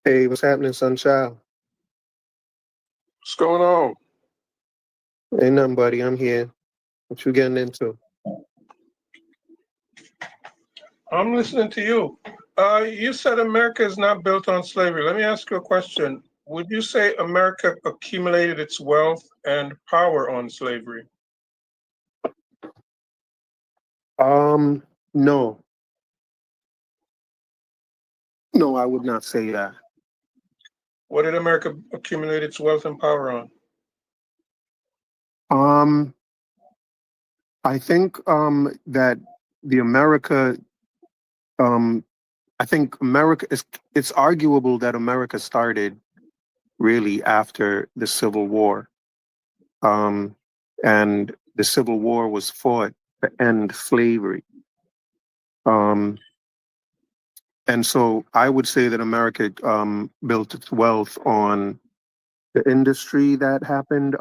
Hey, what's happening, Sunshine? What's going on? Ain't nothing, buddy. I'm here. What you getting into? I'm listening to you. You said America is not built on slavery. Let me ask you a question. Would you say America accumulated its wealth and power on slavery? No, no, I would not say that. What did America accumulate its wealth and power on? Um, I think that the America, um, I think America is. It's arguable that America started really after the Civil War, um, and the Civil War was fought to end slavery. Um, and so I would say that America built its wealth on the industry that happened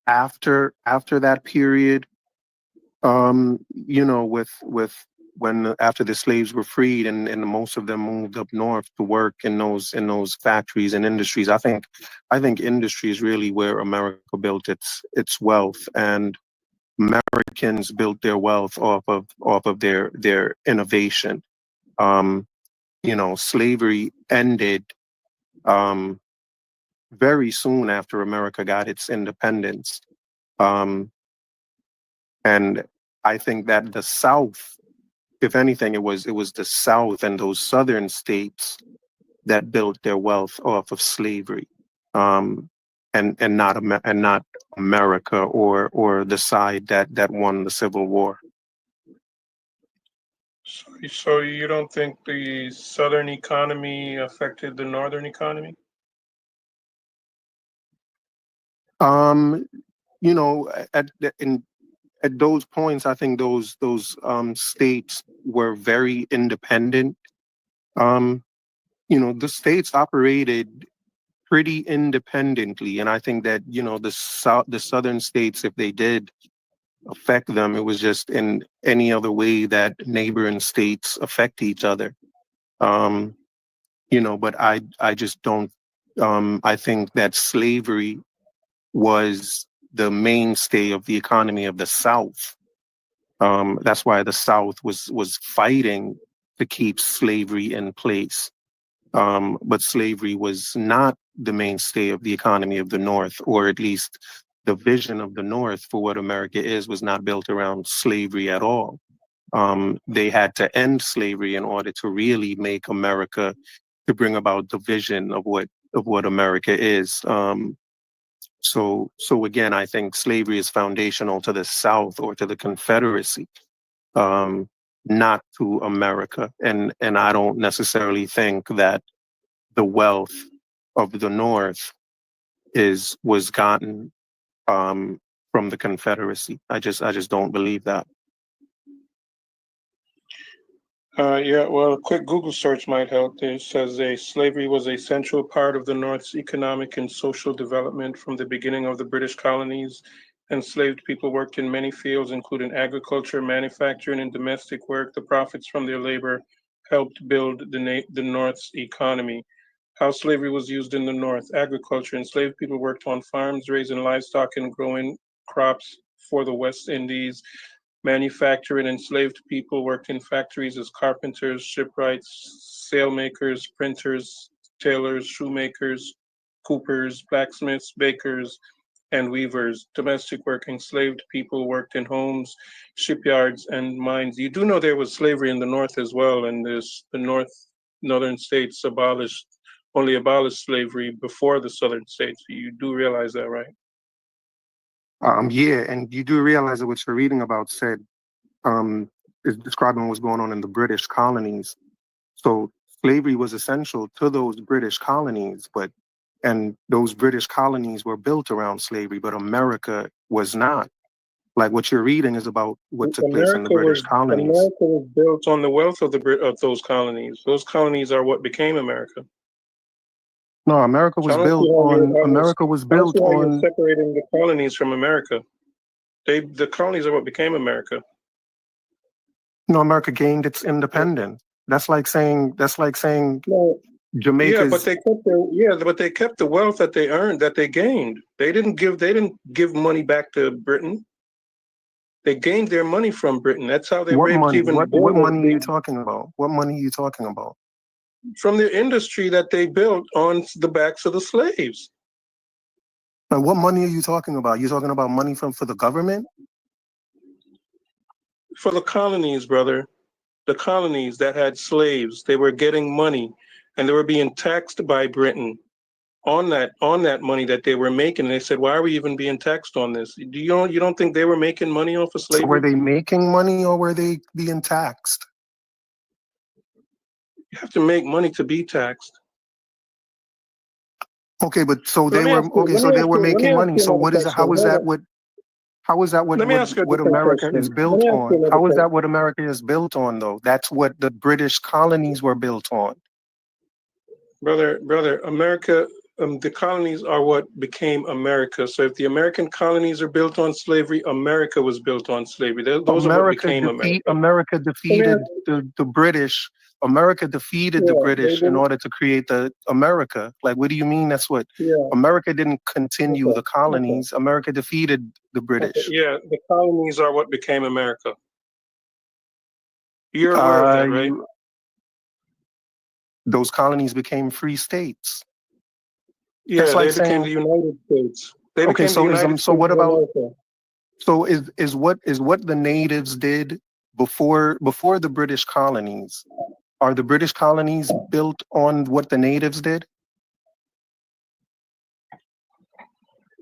after that period, with when after the slaves were freed, and most of them moved up north to work in those factories and industries. I think industry is really where America built its wealth, and Americans built their wealth off of their innovation. um Slavery ended um very soon after America got its independence. Um, and I think that the South, if anything, it was the South and those southern states that built their wealth off of slavery, um, and not America or the side that won the Civil War. So you don't think the Southern economy affected the Northern economy? Um, at those points, I think those states were very independent. Um, the states operated pretty independently, and I think that the southern states, if they did affect them, it was just in any other way that neighboring states affect each other. Um, but I just don't. I think that slavery was the mainstay of the economy of the South. That's why the South was fighting to keep slavery in place. But slavery was not the mainstay of the economy of the North, or at least the vision of the North for what America is was not built around slavery at all. They had to end slavery in order to really make America, to bring about the vision of what America is. So again, I think slavery is foundational to the South or to the Confederacy, um, not to America. And I don't necessarily think that the wealth of the North was gotten um, from the Confederacy. I just don't believe that. Yeah, well, a quick Google search might help. It says slavery was a central part of the North's economic and social development from the beginning of the British colonies. Enslaved people worked in many fields, including agriculture, manufacturing, and domestic work. The profits from their labor helped build the North's economy. How slavery was used in the North: agriculture. Enslaved people worked on farms, raising livestock and growing crops for the West Indies. Manufacturing: enslaved people worked in factories as carpenters, shipwrights, sailmakers, printers, tailors, shoemakers, coopers, blacksmiths, bakers, and weavers. Domestic work: enslaved people worked in homes, shipyards, and mines. You do know there was slavery in the North as well, and the northern states only abolished slavery before the southern states. You do realize that, right? Yeah, and you do realize that what you're reading about said um, is describing what's going on in the British colonies. So slavery was essential to those British colonies, and those British colonies were built around slavery, but America was not. Like what you're reading is about what took place in the America British was colonies. America was built on the wealth of those colonies. Those colonies are what became America. No, America So was built on America was I don't built see how you're on separating the colonies from America. The colonies are what became America. America gained its independence. That's like saying No, Yeah, but Jamaica's they kept the wealth that they earned, that they gained. They didn't give money back to Britain. They gained their money from Britain. That's how they what were able to money? even What build money are you it. talking about? What money are you talking about? From the industry that they built on the backs of the slaves. Like, what money are you talking about? You talking about money from for the government? For the colonies, brother. The colonies that had slaves, they were getting money and they were being taxed by Britain on that money that they were making. And they said, why are we even being taxed on this? You don't think they were making money off of So were slavery? they making money or were they being taxed? You have to make money to be taxed. Okay, but so Let they me were ask you, okay. So they were let me making ask money. you So another what is it? question. How is Hold that? on. How is that Let me ask you a what different America is question. Let built me ask you on? another How is that question. what America is built on, though? That's what the British colonies were built on. Brother, America, the colonies are what became America. So if the American colonies are built on slavery, America was built on slavery. Those are what became America. America Let me defeated the British. America defeated the Yeah, they British in didn't. order to create the America. Like, what do you mean? That's what Yeah. America didn't continue Okay. the Okay. colonies. America defeated the Okay. British. Yeah, the colonies are what became America. You're aware of that, right? You those colonies became free states. That's Yeah, like they became saying, the United States. They okay, became the United so States what of about America. is what the natives did before the British colonies? Are the British colonies built on what the natives did?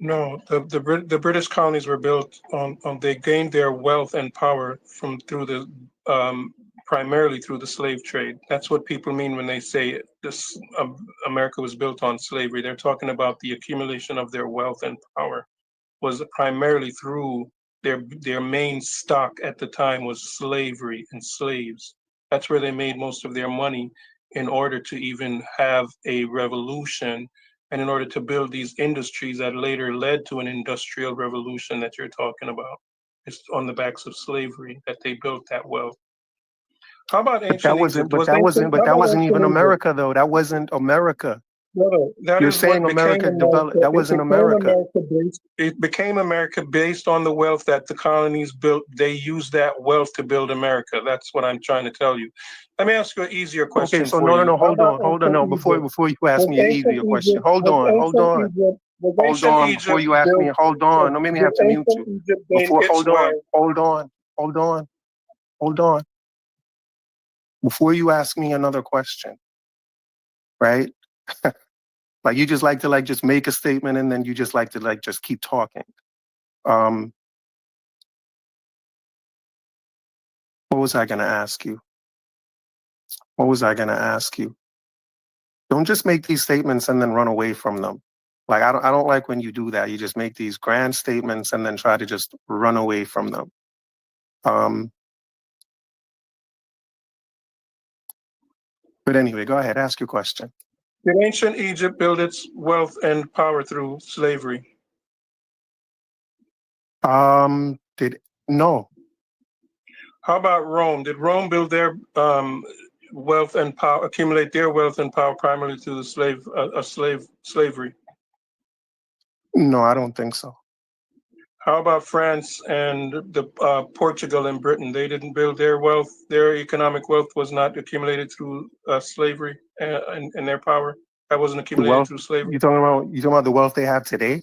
No, the British colonies were built on they gained their wealth and power from through the primarily through the slave trade. That's what people mean when they say this America was built on slavery. They're talking about the accumulation of their wealth and power was primarily through their main stock at the time was slavery and slaves. That's where they made most of their money in order to even have a revolution and in order to build these industries that later led to an industrial revolution that you're talking about. It's on the backs of slavery that they built that wealth. How about ancient Egypt? But How that about wasn't even ancient Egypt? America though. That wasn't America. No, that You're is what saying became America developed. America. That wasn't America. It became America based on the wealth that the colonies built. They used that wealth to build America. That's what I'm trying to tell you. Let me ask you an easier Okay, question so for you. no, How about hold on, ancient no. Egypt? Before you ask me an easier question, Was hold ancient on. Before Egypt you ask me, built? hold on. Don't make me Did have to mute ancient you. Egypt gain Before, its wealth? hold on, hold on. Before you ask me another question, right? Like you just like to like just make a statement and then you just like to like just keep talking. Um, what was I gonna ask you? What was I gonna ask you? Don't just make these statements and then run away from them. Like I don't like when you do that. You just make these grand statements and then try to just run away from them. Um, but anyway, go ahead, ask your question. Did ancient Egypt build its wealth and power through slavery? Did no. How about Rome? Did Rome build their wealth and power, accumulate their wealth and power primarily through the slavery? No, I don't think so. How about France and the Portugal and Britain? They didn't build their wealth. Their economic wealth was not accumulated through slavery and their power. That wasn't The accumulated wealth through slavery. you talking about the wealth they have today?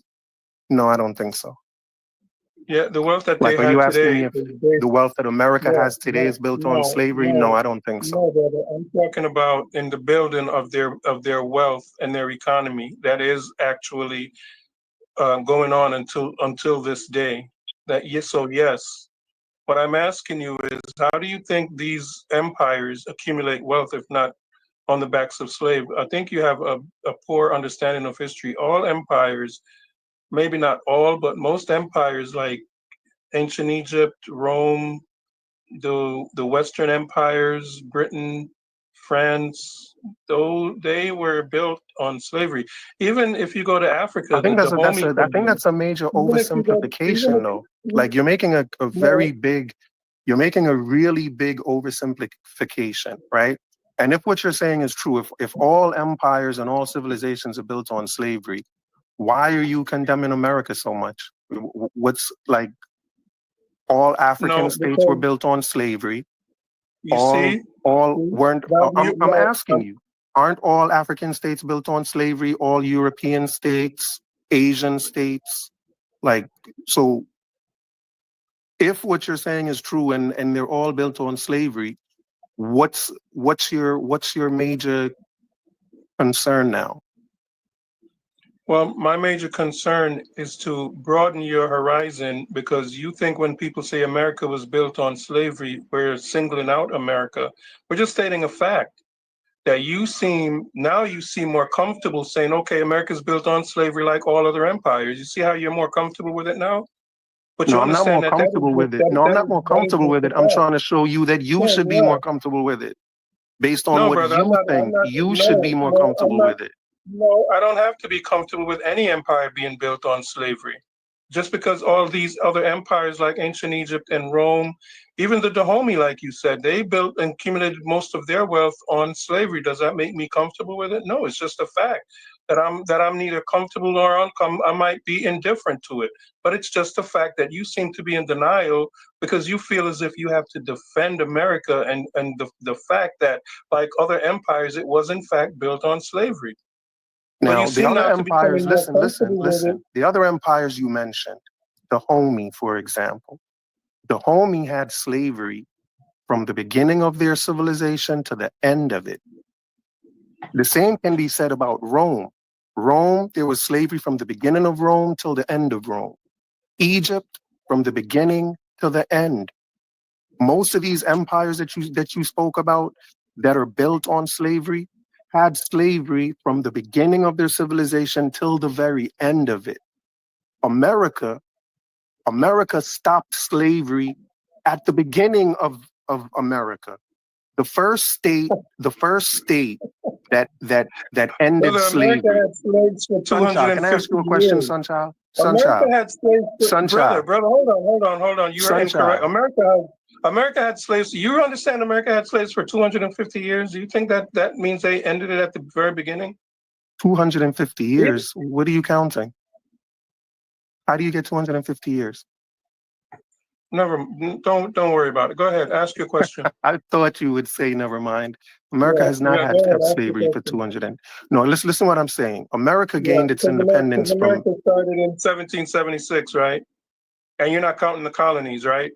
No, I don't think so. Yeah, the wealth that they Like, are you had asking me today if is based. the wealth that America No, has today is built on no, slavery? No, I don't think so. no, brother. I'm talking about in the building of their wealth and their economy that is actually going on until this day. That yes, so yes. What I'm asking you is, how do you think these empires accumulate wealth if not on the backs of slaves? I think you have a poor understanding of history. All empires, maybe not all, but most empires like ancient Egypt, Rome, the Western empires, Britain, France, though they were built on slavery. Even if you go to Africa, the Dahomey I think country, that's a major even if you go, even oversimplification if though. Like you're making a no, very big, you're making a really big oversimplification, right? And if what you're saying is true, if all empires and all civilizations are built on slavery, why are you condemning America so much? What's like all African No, states were because built on slavery. you All see, all weren't. I'm well, asking you, aren't all African states built on slavery? All European states, Asian states, like so. If what you're saying is true and they're all built on slavery, what's your major concern now? well, my major concern is to broaden your horizon because you think when people say America was built on slavery, we're singling out America. We're just stating a fact that you seem more comfortable saying, okay, America's built on slavery like all other empires. You see how you're more comfortable with it now? But No, you I'm not more understand that comfortable with it. No, I'm not more that is comfortable just with a it. I'm fact. trying to show you that you No, should be more yeah. comfortable with it. Based on No, what brother, you think, you should be more I'm comfortable not, with it. no, I don't have to be comfortable with any empire being built on slavery. Just because all these other empires like ancient Egypt and Rome, even the Dahomey, like you said, they built and accumulated most of their wealth on slavery. Does that make me comfortable with it? No, it's just a fact that I'm neither comfortable nor uncomfortable. I might be indifferent to it, but it's just a fact that you seem to be in denial because you feel as if you have to defend America and the fact that like other empires, it was in fact built on slavery. But you Now, the seem other now to be empires, becoming more listen, listen, comfortable with it. listen. The other empires you mentioned, Dahomey, for example, Dahomey had slavery from the beginning of their civilization to the end of it. The same can be said about Rome. Rome, there was slavery from the beginning of Rome till the end of Rome. Egypt, from the beginning to the end. Most of these empires that you spoke about that are built on slavery had slavery from the beginning of their civilization till the very end of it. America, America stopped slavery at the beginning of America. The first state that ended Brother, America slavery. had slaves for Sunchild, can I ask 250 you a question, years. Sunchild? America Sunchild, had slaves for, brother, Sunchild, hold on. You are incorrect. Sunchild. America had slaves. You understand America had slaves for 250 years? Do you think that that means they ended it at the very beginning? 250 Yeah. years. What are you counting? How do you get 250 years? Never, don't worry about it. Go ahead, ask your question. I thought you would say, never mind. America Yeah, has not yeah, go had ahead, ask your slavery for question. 200 and no, listen what I'm saying. America Yeah, gained its because independence from America started in 1776, right? And you're not counting the colonies, right?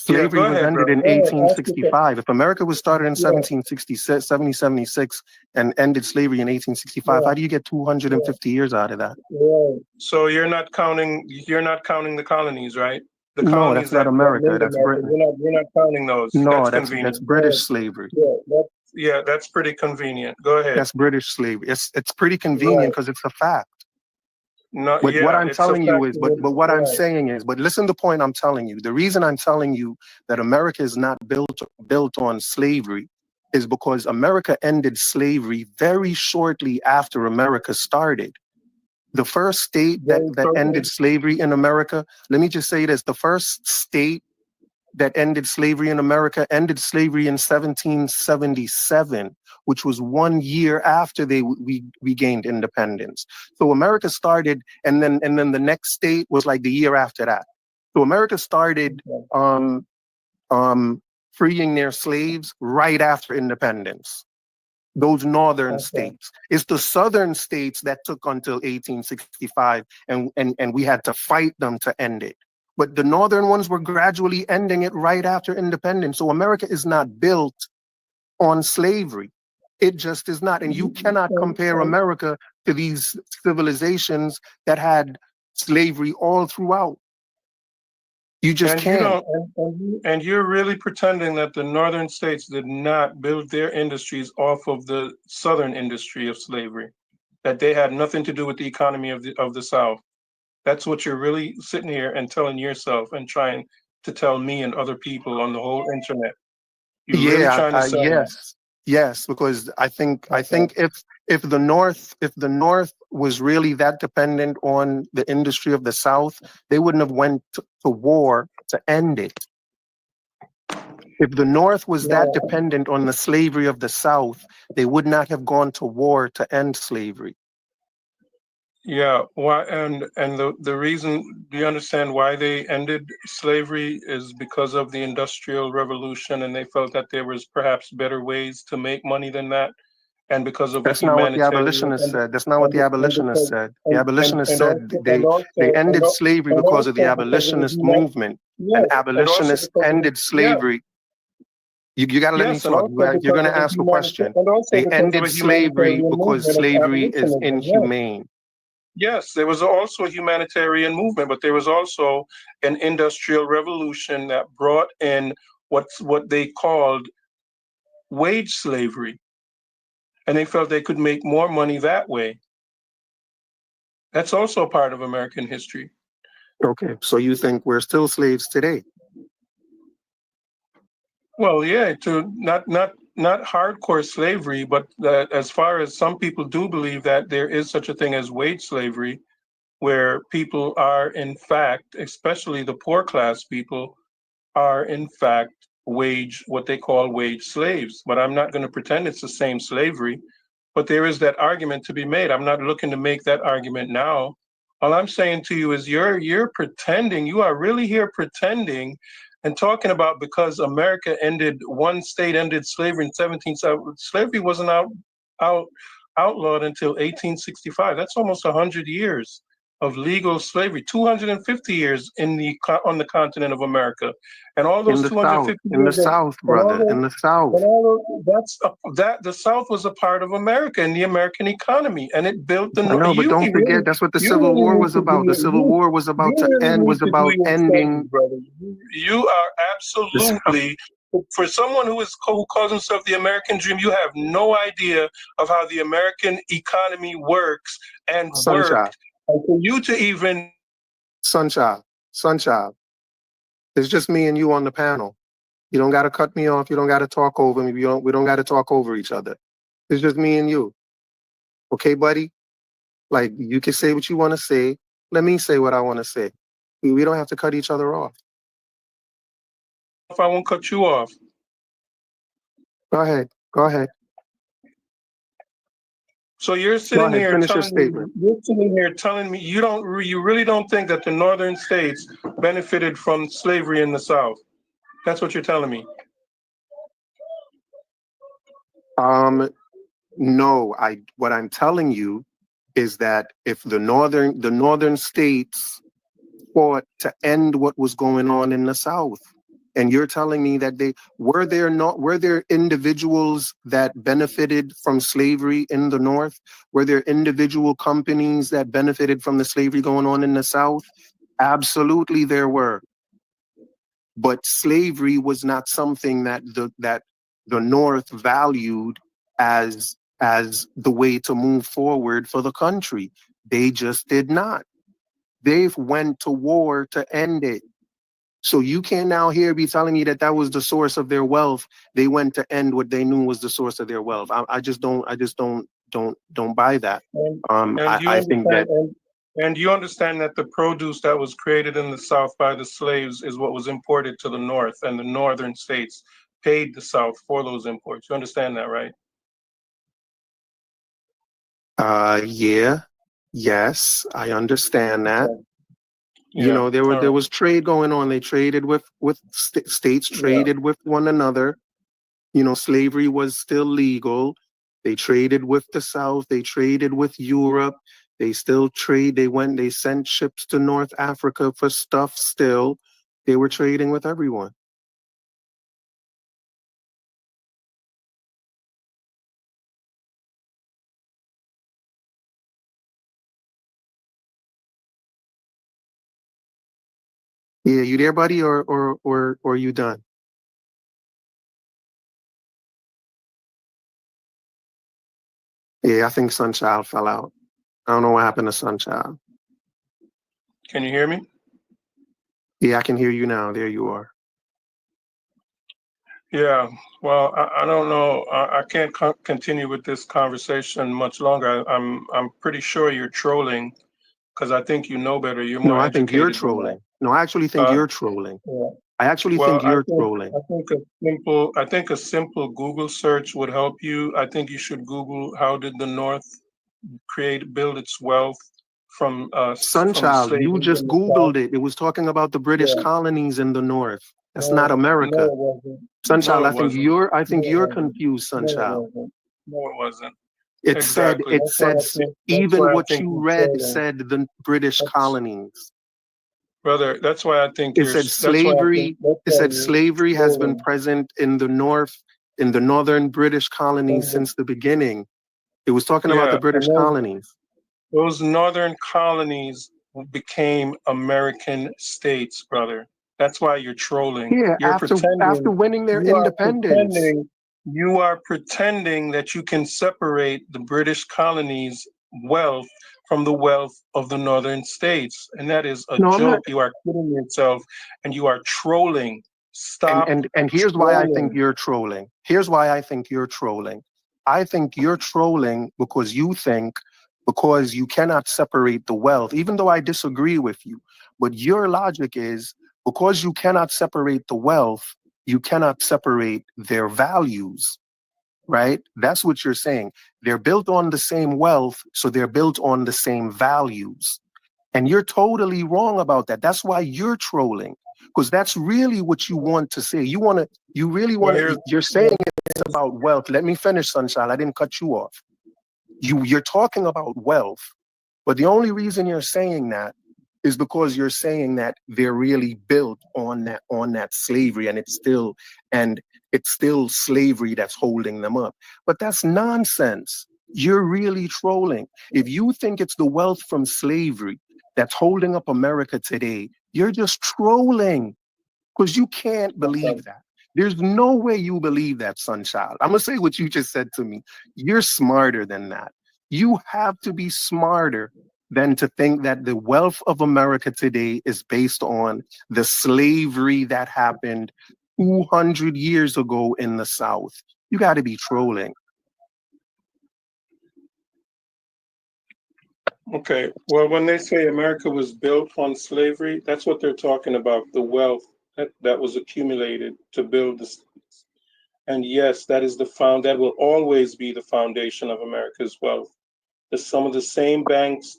Yeah, slavery go was ahead, ended brother. in Go ahead, ask your question. 1865. If America was started in Yeah, 1766, 1776 and ended slavery in 1865, yeah, how do you get yeah. 250 years out of that? Right. So you're not counting the colonies, right? The No, colonies that's not that America. made That's America. Britain. You're not counting those. No, That's that's convenient. Go British ahead. slavery. Yeah, that's pretty convenient. Go ahead. That's British slavery. It's pretty convenient Right. because it's a fact. No, But what yeah, I'm it's a telling you fact. is, but what I'm Right. saying is, but listen to the point I'm telling you. The reason I'm telling you that America is not built on slavery is because America ended slavery very shortly after America started. The first state that, Very that ended shortly. slavery in America, let me just say this, the first state that ended slavery in America ended slavery in 1777, which was 1 year after we gained independence. So America started, and then the next state was like the year after that. So America started Okay. um, um, freeing their slaves right after independence. Those northern Okay. states. It's the southern states that took until 1865, and we had to fight them to end it. But the northern ones were gradually ending it right after independence. So America is not built on slavery. It just is not. And you cannot compare And, America to these civilizations that had slavery all throughout. You just and you can't. don't, and you're really pretending that the northern states did not build their industries off of the southern industry of slavery, that they had nothing to do with the economy of the South. That's what you're really sitting here and telling yourself and trying to tell me and other people on the whole internet. You're really Yeah, trying to sell that. yes, because I think Okay. if the North was really that dependent on the industry of the South, they wouldn't have went to war to end it. If the North was Yeah. that dependent on the slavery of the South, they would not have gone to war to end slavery. Yeah, why and the reason, do you understand why they ended slavery is because of the Industrial Revolution, and they felt that there was perhaps better ways to make money than that, and because of a That's not what the humanitarian abolitionists said. That's not what the abolitionists because said. The abolitionists and said also and they also ended slavery and because of the also because of the abolitionist movement. And yes, and also abolitionists because of ended yeah, slavery. You got to let me yes, and talk. also You're because going of to a ask a question. and also They because of ended a slavery humanitarian because movement of slavery is abolitionism. Yes. inhumane. Yes, there was also a humanitarian movement, but there was also an industrial revolution that brought in what they called wage slavery, and they felt they could make more money that way. That's also a part of American history. Okay, so you think we're still slaves today? Well, yeah, to not hardcore slavery, but that as far as some people do believe that there is such a thing as wage slavery, where people are in fact, especially the poor class people, are in fact what they call wage slaves. But I'm not going to pretend it's the same slavery. But there is that argument to be made. I'm not looking to make that argument now. All I'm saying to you is you're pretending, you are really here pretending and talking about because America one state ended slavery in 1770. Slavery wasn't out outlawed until 1865. That's almost 100 years of legal slavery, 250 years on the continent of America, and all In those the South, 250 in the years, South, and all brother, in those, the South. and all those, that the South was a part of America and the American economy, and it built the I know, but You don't forget really, that's what the you Civil really War need was to do about. The your Civil War was you about to really end, need was to do about your studies, ending brother. You are this absolutely, for someone who calls himself the American dream, you have no idea of how the American economy works and sunchild, worked. And for you to even sunchild, sunchild. It's just me and you on the panel. You don't got to cut me off. You don't got to talk over me. We don't got to talk over each other. It's just me and you. Okay, buddy? Like, you can say what you want to say. Let me say what I want to say. We don't have to cut each other off. if I won't cut you off. Go ahead. Go ahead. So you're Go sitting ahead. here Finish your telling me, statement. you really don't think that the northern states benefited from slavery in the South. That's what you're telling me. No, what I'm telling you is that if the northern states fought to end what was going on in the South, and you're telling me that were there individuals that benefited from slavery in the North? Were there individual companies that benefited from the slavery going on in the South? Absolutely there were. But slavery was not something that the North valued as the way to move forward for the country. They just did not. They went to war to end it. So you can't now here be telling me that that was the source of their wealth. They went to end what they knew was the source of their wealth. I just don't buy that. And, and you I think that understand, and you understand that the produce that was created in the South by the slaves is what was imported to the North, and the northern states paid the South for those imports. You understand that, right? yeah, yes, I understand that. Okay. You Yeah. know, All there right. was trade going on. They traded with states Yeah. traded with one another. You know, slavery was still legal. They traded with the South. They traded with Europe. They still trade. They sent ships to North Africa for stuff still. They were trading with everyone. Yeah, you there, buddy, or you done? Yeah, I think Sunchild fell out. I don't know what happened to Sunchild. Can you hear me? Yeah, I can hear you now. There you are. Yeah, well, I don't know. I can't continue with this conversation much longer. I'm pretty sure you're trolling because I think you know better. You're No, more I think you're educated than that. trolling. No, I actually think Huh? you're trolling. Yeah. I actually Well, think you're trolling. I think a simple Google search would help you. I think you should Google how did the North build its wealth from the Sunchild, you slavery just in the South. Googled it. It was talking about the British Yeah, colonies in the North. That's not no, no, America. it wasn't. No, Sunchild, it wasn't. I No, think it you're wasn't. confused, No, it Sunchild. wasn't. No, it wasn't. It said, Exactly. That's even why I what think you you're read trolling. said the British That's colonies. brother. That's why I think It you're. said That's why I think. slavery, That's it why said you're slavery has been trolling. present in the North, in the northern British colonies And since the beginning. It was talking about yeah, the British and colonies. those northern colonies became American states, brother. That's why you're trolling. Yeah, after winning their You are independence. you are pretending that you can separate the British colonies' wealth from the wealth of the northern states. And that is a No, I'm not. joke. You are kidding yourself and you are trolling. Stop And here's why I think trolling. you're trolling. Here's why I think you're trolling. I think you're trolling because you think because you cannot separate the wealth, even though I disagree with you. But your logic is because you cannot separate the wealth, you cannot separate their values, right? That's what you're saying. They're built on the same wealth, so they're built on the same values. And you're totally wrong about that. That's why you're trolling, because that's really what you want to say. You really Well, want to, you're saying it's about wealth. Let me finish, Sunshine. I didn't cut you off. You're talking about wealth, but the only reason you're saying that is because you're saying that they're really built on that slavery, and it's still slavery that's holding them up. But that's nonsense. You're really trolling. If you think it's the wealth from slavery that's holding up America today, you're just trolling because you can't believe that. There's no way you believe that, Sunchild. I'm going to say what you just said to me. You're smarter than that. You have to be smarter than to think that the wealth of America today is based on the slavery that happened 200 years ago in the South. You got to be trolling. okay. Well, when they say America was built on slavery, that's what they're talking about, the wealth that was accumulated to build this. And yes, that will always be the foundation of America's wealth. Some of the same banks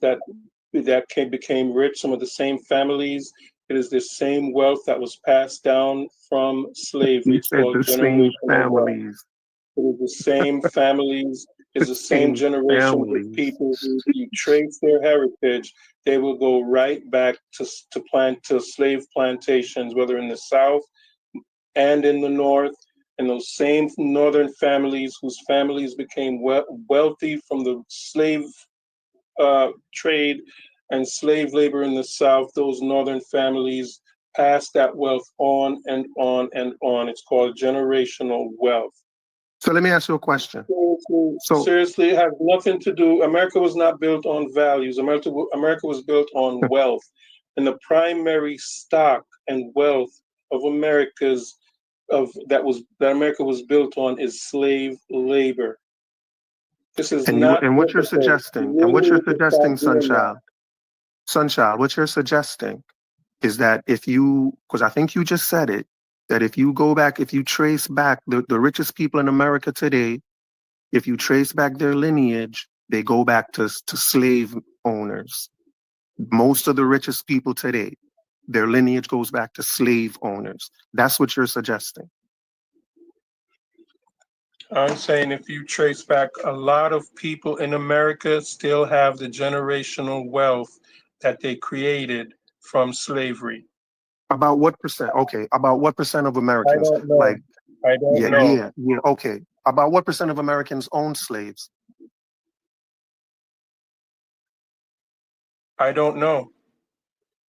became rich, some of the same families. It is the same wealth that was passed down from slavery. You It's said called the same generational wealth. families, It is the same families, the it's the same same generations of families. people who, if you trace their heritage, they will go right back to slave plantations, whether in the South and in the North. And those same northern families whose families became wealthy from the slave trade and slave labor in the South, those northern families passed that wealth on and on and on. It's called generational wealth. So let me ask you a question. So Seriously, it has nothing to do. America was not built on values. America was built on wealth, and the primary stock and wealth of that America was built on is slave labor. This is not and what you're difficult. You suggesting, really need to stop doing that. Sunchild, what you're suggesting is that because I think you just said it, that if you trace back the richest people in America today, if you trace back their lineage, they go back to slave owners. Most of the richest people today, their lineage goes back to slave owners. That's what you're suggesting. I'm saying if you trace back, a lot of people in America still have the generational wealth that they created from slavery. About what percent? Okay, about what percent of I Americans? don't know. Like, I don't yeah, know. okay. About what percent of Americans own slaves? I don't know.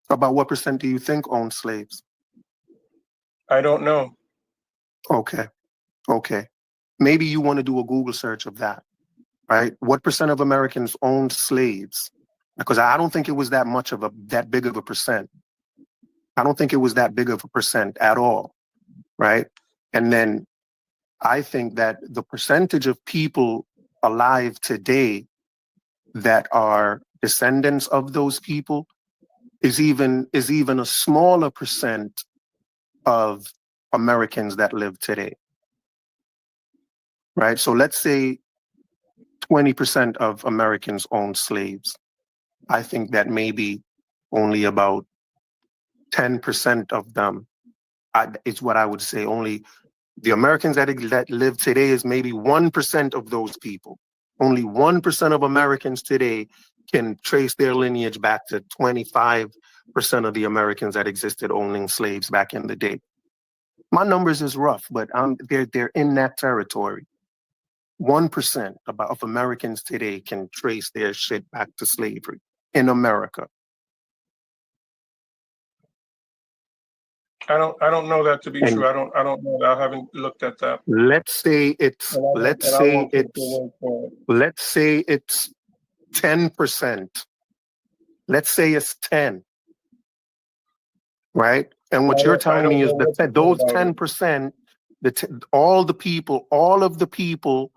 About what percent do you think own slaves? I don't know. Okay, okay. Maybe you want to do a Google search of that, right? What percent of Americans owned slaves? Because I don't think it was that big of a percent. I don't think it was that big of a percent at all, right? And then I think that the percentage of people alive today that are descendants of those people is even a smaller percent of Americans that live today, right? So let's say 20% of Americans own slaves. I think that maybe only about 10% of them is what I would say. Only the Americans that live today is maybe 1% of those people. Only 1% of Americans today can trace their lineage back to 25% of the Americans that existed owning slaves back in the day. My numbers is rough, but they're in that territory. 1% of Americans today can trace their shit back to slavery in America. I don't know that to be And true. I don't know that. I haven't looked at that. let's say it's And I won't take your word for it. let's say it's 10%. Let's say it's 10, right? And what you're I telling don't me know is what to that do those about it. 10%, all of the people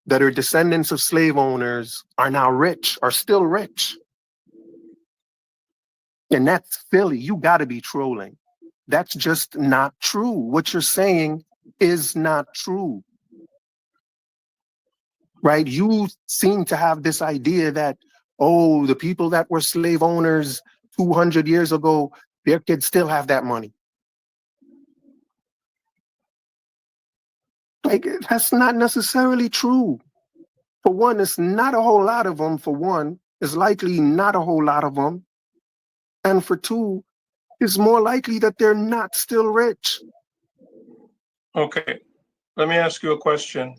that are descendants of slave owners are now rich, are still rich. And that's silly. You got to be trolling. That's just not true. What you're saying is not true, right? You seem to have this idea that, oh, the people that were slave owners 200 years ago, their kids still have that money. Like, that's not necessarily true. For one, it's not a whole lot of them, for one. It's likely not a whole lot of them. And for two, it's more likely that they're not still rich. Okay, let me ask you a question.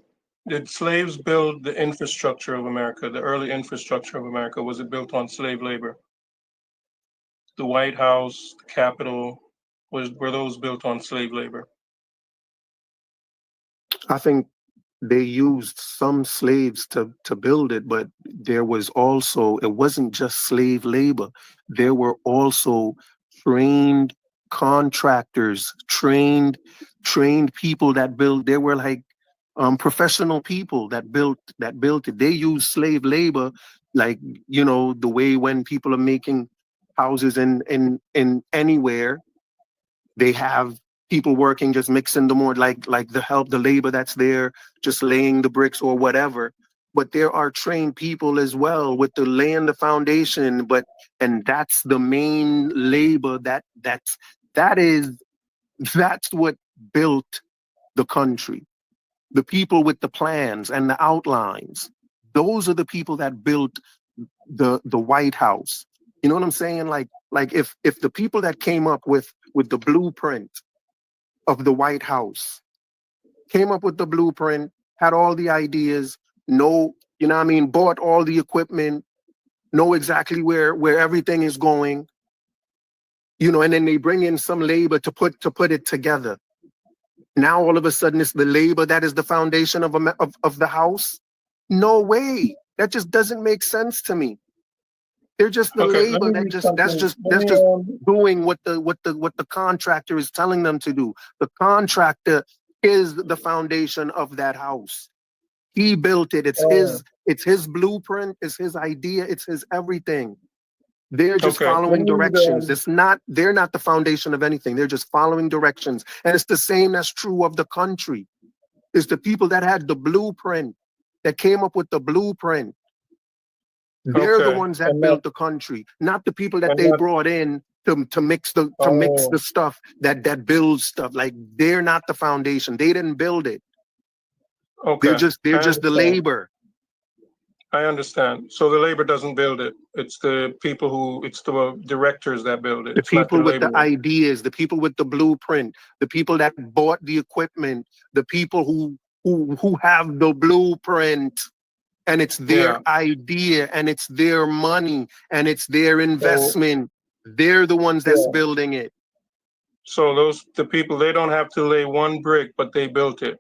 Did slaves build the infrastructure of America, the early infrastructure of America? Was it built on slave labor? The White House, the Capitol, were those built on slave labor? I think they used some slaves to build it, but there was also, it wasn't just slave labor. There were also trained contractors, trained people that built. There were like professional people that built it. They used slave labor, like, the way when people are making houses in anywhere, they have people working, just mixing the more, like the labor that's there, just laying the bricks or whatever. But there are trained people as well with the laying the foundation. And that's the main labor that is that's what built the country. The people with the plans and the outlines. Those are the people that built the White House. You know what I'm saying? Like if the people that came up with the blueprint of the White House came up with the blueprint, had all the ideas, know, what I mean, bought all the equipment, know exactly where everything is going, and then they bring in some labor to put it together. Now all of a sudden it's the labor that is the foundation of the house. No way. That just doesn't make sense to me. They're just the Okay, let labor me that read just that's something. just that's just doing what the contractor is telling them to do. The contractor is the foundation of that house. He built it. Oh, It's his blueprint, it's his idea, it's his everything. They're just okay, let following me read. directions. They're not the foundation of anything. They're just following directions. And it's the same that's true of the country. It's the people that had the blueprint, that came up with the blueprint. They're the Okay, ones that built the country, not the people that and they that. brought in to mix the Oh, stuff that builds stuff. Like, they're not the foundation. They didn't build it. They're okay, just they're I just the understand. labor. I understand. So the labor doesn't build it. It's the directors that build it. The It's not the people with the laborers. ideas, the people with the blueprint, the people that bought the equipment, the people who have the blueprint, and it's their Yeah. idea and it's their money and it's their So investment. They're the ones that's yeah. building it. So the people, they don't have to lay one brick, but they built it.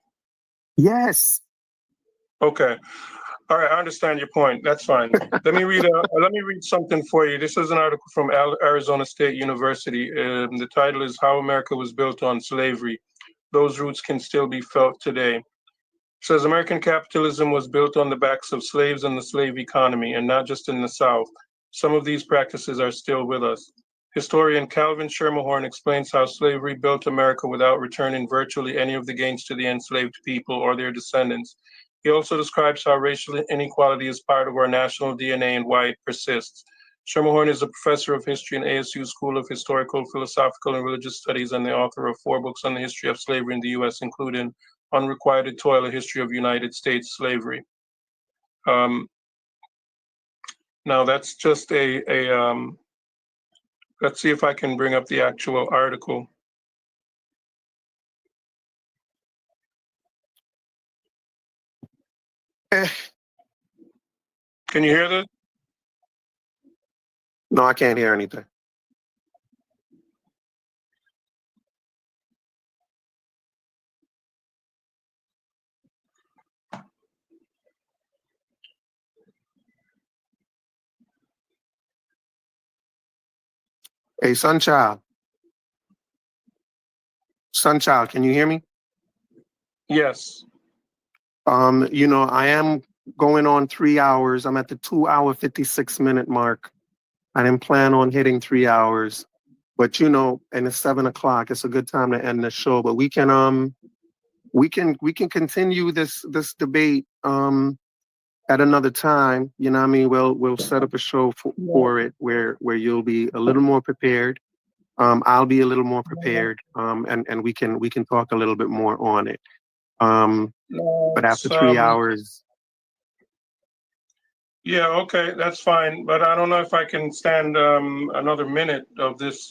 Yes. Okay. All right. I understand your point. That's fine. Let me read something for you. This is an article from Arizona State University. The title is "How America Was Built on Slavery. Those Roots Can Still Be Felt Today." It says American capitalism was built on the backs of slaves and the slave economy, and not just in the South. Some of these practices are still with us. Historian Calvin Schermerhorn explains how slavery built America without returning virtually any of the gains to the enslaved people or their descendants. He also describes how racial inequality is part of our national DNA and why it persists. Schermerhorn is a professor of history in ASU School of Historical, Philosophical, and Religious Studies and the author of 4 books on the history of slavery in the U.S., including Unrequited Toil, A History of United States Slavery. Now that's just let's see if I can bring up the actual article. Eh, Can you hear this? no, I can't hear anything. Hey, Sunchild. Sunchild, can you hear me? Yes. I am going on 3 hours. I'm at the 2 hour, 56 minute mark. I didn't plan on hitting 3 hours, but and it's 7 o'clock. It's a good time to end the show. But we can continue this debate at another time. You know what I mean? We'll set up a show for it where you'll be a little more prepared. I'll be a little more prepared. And we can talk a little bit more on it. But after 3 hours. Yeah, okay, that's fine. But I don't know if I can stand another minute of this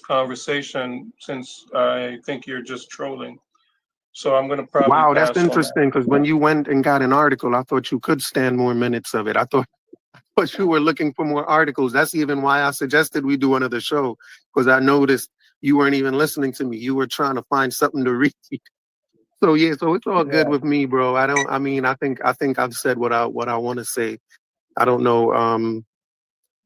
conversation, since I think you're just trolling. So I'm gonna probably Wow, that's pass on that. interesting, because when you went and got an article, I thought you could stand more minutes of it. I thought you were looking for more articles. That's even why I suggested we do another show, because I noticed you weren't even listening to me. You were trying to find something to read. So yeah, so it's all good with me, bro. I think I've said what I want to say. I don't know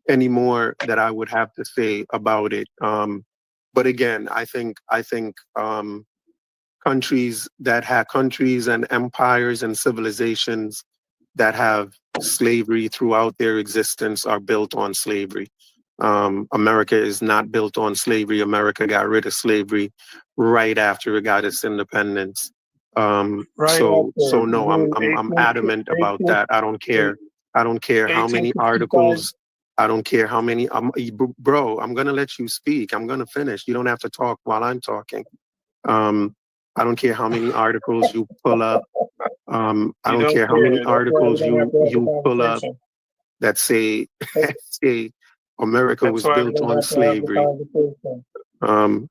any more that I would have to say about it. But again, I think countries and empires and civilizations that have slavery throughout their existence are built on slavery. America is not built on slavery. America got rid of slavery right after it got its independence. So no, I'm adamant about that. I don't care. I don't care how many articles. I don't care how many. Bro, I'm gonna let you speak. I'm gonna finish. You don't have to talk while I'm talking. I don't care how many articles you pull up. I don't care how many articles you pull up that say say America was built on slavery. Hold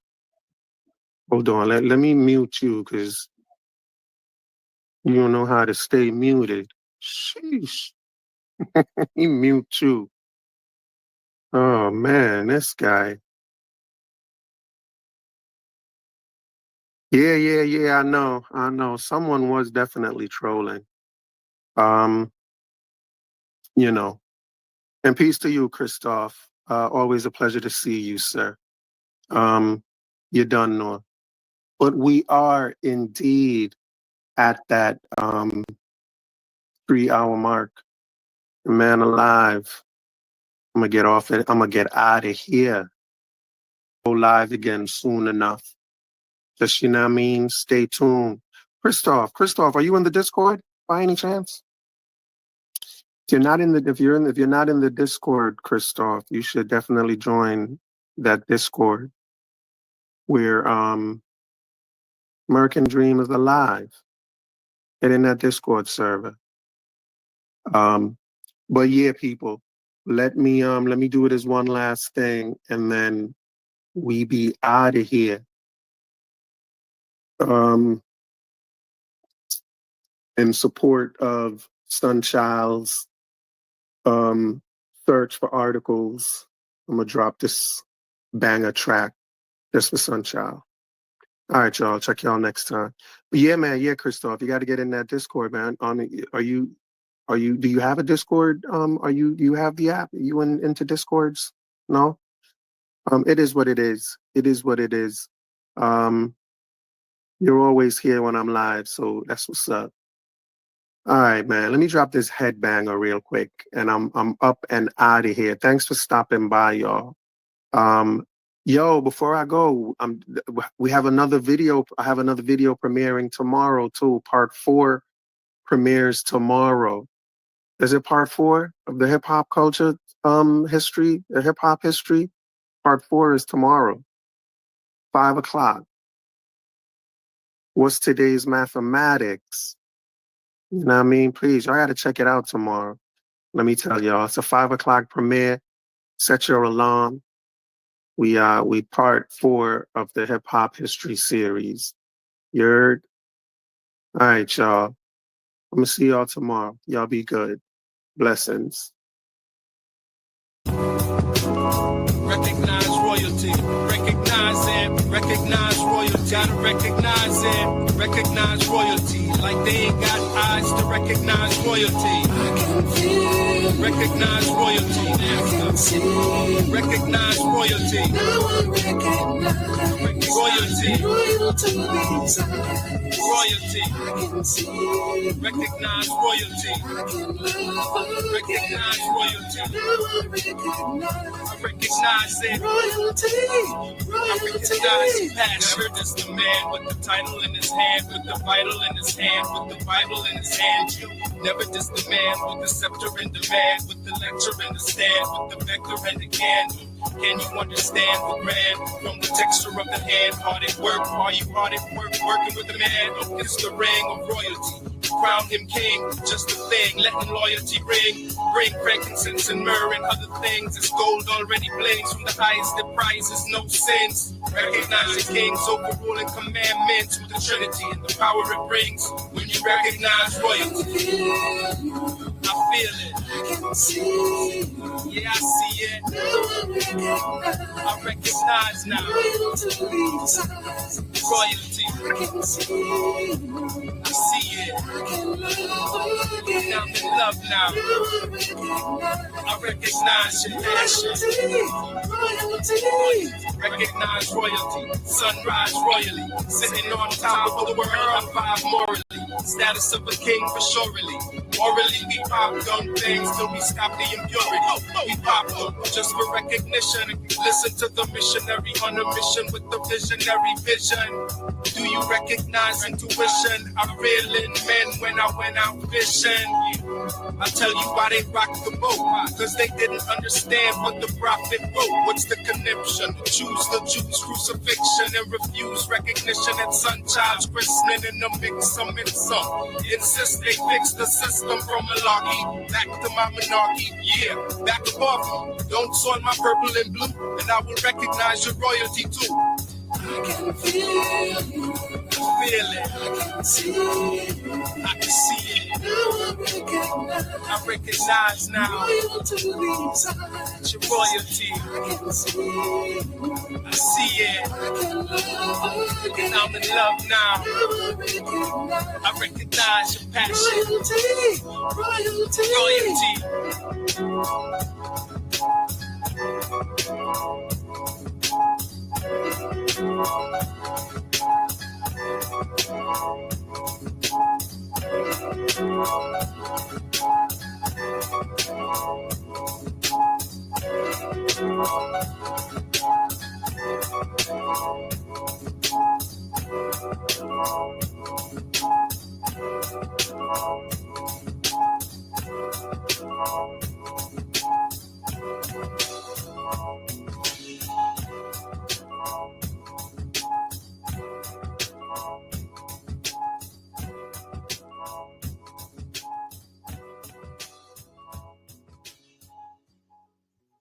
on, let me mute you, because you don't know how to stay muted. Sheesh. He mute you. Oh man, this guy. Yeah. I know. Someone was definitely trolling. Um, you know. And peace to you, Christoph. Always a pleasure to see you, sir. You done know. But we are indeed at that 3 hour mark. Man alive. I'm gonna get off it. I'm gonna get out of here. Go live again soon enough. Just, you know what I mean? Stay tuned. Christoph, are you in the Discord by any chance? If you're not in the Discord, Christoph, you should definitely join that Discord where American Dream is alive. Get in that Discord server. But yeah, people, let me do it as one last thing, and then we be out of here. In support of Sunchild's search for articles, I'm gonna drop this banger track just for Sunchild. All right, y'all. Check y'all next time. But yeah, man. Yeah, Christoph, you got to get in that Discord, man. Do you have a Discord? Do you have the app? Are you into Discords? No? It is what it is. It is what it is. You're always here when I'm live, so that's what's up. All right, man. Let me drop this headbanger real quick, and I'm up and out of here. Thanks for stopping by, y'all. Yo, before I go, we have another video. I have another video premiering tomorrow too. Part 4 premieres tomorrow. Is it part 4 of the hip hop culture history, the hip hop history? Part 4 is tomorrow, 5 o'clock. What's today's mathematics? You know what I mean? Please, y'all gotta check it out tomorrow. Let me tell y'all, it's a 5 o'clock premiere. Set your alarm. We part 4 of the hip hop history series. You heard? All right, y'all. I'm gonna see y'all tomorrow. Y'all be good. Blessings. Recognize royalty. Recognize it. Recognize royalty. Gotta recognize it. Recognize royalty. Like they ain't got eyes to recognize royalty. I can feel. Recognize royalty. I can see. Recognize royalty. Now I recognize royalty. Royalty inside. Royalty. I can see. Recognize royalty. I can love. Recognize royalty. Now I recognize. I recognize it. Royalty. I recognize passion. Never just the man with the title in his hand, with the vital in his hand, with the Bible in his hand. You never just the man with the scepter in demand, with the lecture in the stand, with the vector and the can. Can you understand the grand from the texture of the hand? Hard at work, are you hard at work working with the man? It's the ring of royalty. Crown him king, just a thing, letting loyalty ring. Bring frankincense and myrrh and other things. It's gold already blings from the highest that prizes no sins. Recognize the king's overruling commandments with the Trinity and the power it brings. When you recognize royalty, I feel it. I can see. Yeah, I see it. I recognize now. Royalty. I can see. I see it. Now I'm in love now. I recognize your passion. Recognize royalty. Sunrise royally. Sitting on top of the world. I'm five morally. Status of a king for surely. Morally, we pop dumb things till we stop the impurity. We pop them just for recognition. Listen to the missionary on a mission with the visionary vision. Do you recognize intuition? I reel in men when I went out fishing. I tell you why they rocked the boat, cause they didn't understand what the prophet wrote. What's the conniption? Choose the Jews' crucifixion and refuse recognition at son child's christening in the mix some. Insist they fix the system from malarkey back to my monarchy. Yeah, back above me. Don't soil my purple and blue, and I will recognize your royalty too. I can feel you. I feel it. I can see it. I can see it. Now I recognize now. Royalty inside. Your royalty. I can see it. I see it. I can love. And I'm in love now. I recognize your passion. Royalty. Royalty.